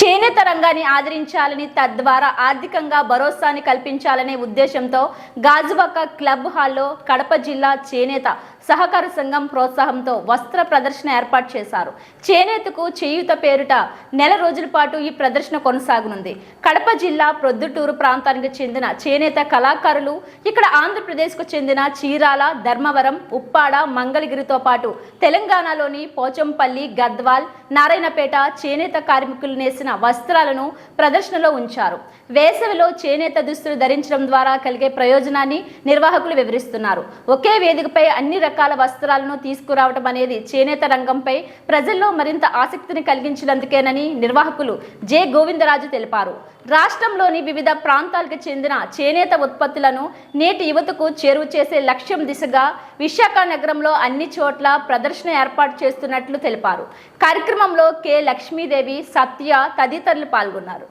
చేనేత రంగాన్ని ఆదరించాలని తద్వారా ఆర్థికంగా భరోసాని కల్పించాలనే ఉద్దేశంతో గాజువాక క్లబ్ హాల్లో కడప జిల్లా చేనేత సహకార సంఘం ప్రోత్సాహంతో వస్త్ర ప్రదర్శన ఏర్పాటు చేశారు. చేనేతకు చేయూత పేరుట నెల రోజుల పాటు ఈ ప్రదర్శన కొనసాగనుంది. కడప జిల్లా ప్రొద్దుటూరు ప్రాంతానికి చెందిన చేనేత కళాకారులు ఇక్కడ ఆంధ్రప్రదేశ్కు చెందిన చీరాల, ధర్మవరం, ఉప్పాడ, మంగళగిరితో పాటు తెలంగాణలోని పోచంపల్లి, గద్వాల్, నారాయణపేట చేనేత కార్మికులు నేసిన వస్త్రాలను ప్రదర్శనలో ఉంచారు. వేసవిలో చేనేత దుస్తులు ధరించడం ద్వారా కలిగే ప్రయోజనాన్ని నిర్వాహకులు వివరిస్తున్నారు. ఒకే వేదికపై అన్ని రకాల వస్త్రాలను తీసుకురావడం అనేది చేనేత రంగంపై ప్రజల్లో మరింత ఆసక్తిని కలిగించినందుకేనని నిర్వాహకులు జె గోవిందరాజు తెలిపారు. రాష్ట్రంలోని వివిధ ప్రాంతాలకు చెందిన చేనేత ఉత్పత్తులను నేటి యువతకు చేరువ చేసే లక్ష్యం దిశగా విశాఖ నగరంలో అన్ని చోట్ల ప్రదర్శన ఏర్పాటు చేస్తున్నట్లు తెలిపారు. కార్యక్రమంలో కె లక్ష్మీదేవి, సత్య తదితరులు పాల్గొన్నారు.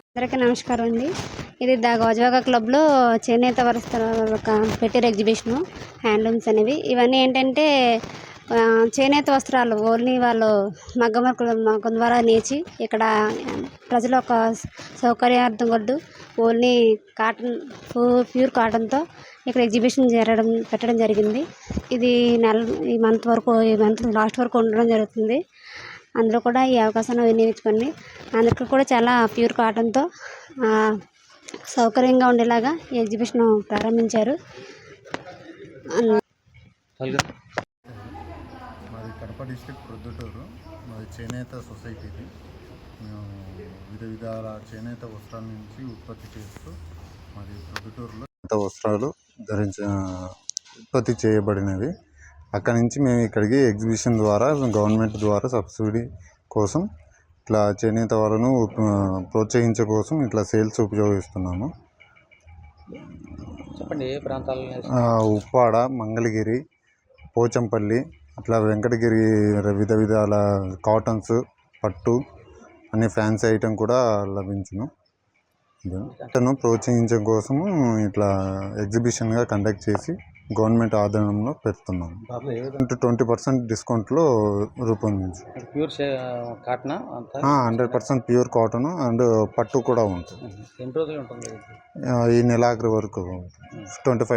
అందరికీ నమస్కారం అండి. ఇది గాజువాక క్లబ్లో చేనేత వస్త్రాల పెట్టారు ఎగ్జిబిషను, హ్యాండ్లూమ్స్ అనేవి. ఇవన్నీ ఏంటంటే చేనేత వస్త్రాలు ఓన్లీ వాళ్ళు మగ్గం ద్వారా నేర్చి ఇక్కడ ప్రజలు ఒక సౌకర్యార్థం కొద్దు ఓన్లీ కాటన్, ప్యూర్ కాటన్తో ఇక్కడ ఎగ్జిబిషన్ పెట్టడం జరిగింది. ఇది ఈ మంత్ లాస్ట్ వరకు ఉండడం జరుగుతుంది. అందులో కూడా ఈ అవకాశాన్ని వినియోగించుకోండి. అందరికీ కూడా చాలా ప్యూర్ కాటన్తో సౌకర్యంగా ఉండేలాగా ఈ ఎగ్జిబిషన్ ప్రారంభించారు. మాది కడప డిస్ట్రిక్ట్ ప్రొద్దుటూరు. మాది చేనేత సొసైటీది. మేము విధాల చేనేత వస్త్రాల నుంచి ఉత్పత్తి చేస్తూ మాది ప్రొద్దుటూరులో చేనేత వస్త్రాలు ఉత్పత్తి చేయబడినవి. అక్కడి నుంచి మేము ఇక్కడికి ఎగ్జిబిషన్ ద్వారా గవర్నమెంట్ ద్వారా సబ్సిడీ కోసం ఇట్లా చేనేత వాళ్ళను ప్రోత్సహించే కోసం ఇట్లా సేల్స్ ఉపయోగిస్తున్నాము. చెప్పండి, ఏ ప్రాంతాలు? ఉప్పాడ, మంగళగిరి, పోచంపల్లి, అట్లా వెంకటగిరి విధాల కాటన్స్, పట్టు అన్ని ఫ్యాన్సీ ఐటమ్ కూడా లభించును. ప్రోత్సహించడం కోసము ఇట్లా ఎగ్జిబిషన్గా కండక్ట్ చేసి గవర్నమెంట్ ఆధ్వర్యంలో పెడుతున్నాము. 20% డిస్కౌంట్లో రూపొందించు. 100% ప్యూర్ కాటన్ అండ్ పట్టు కూడా ఉంటుంది. ఎన్ని రోజులు ఉంటుంది? ఈ నెలాఖరు వరకు 25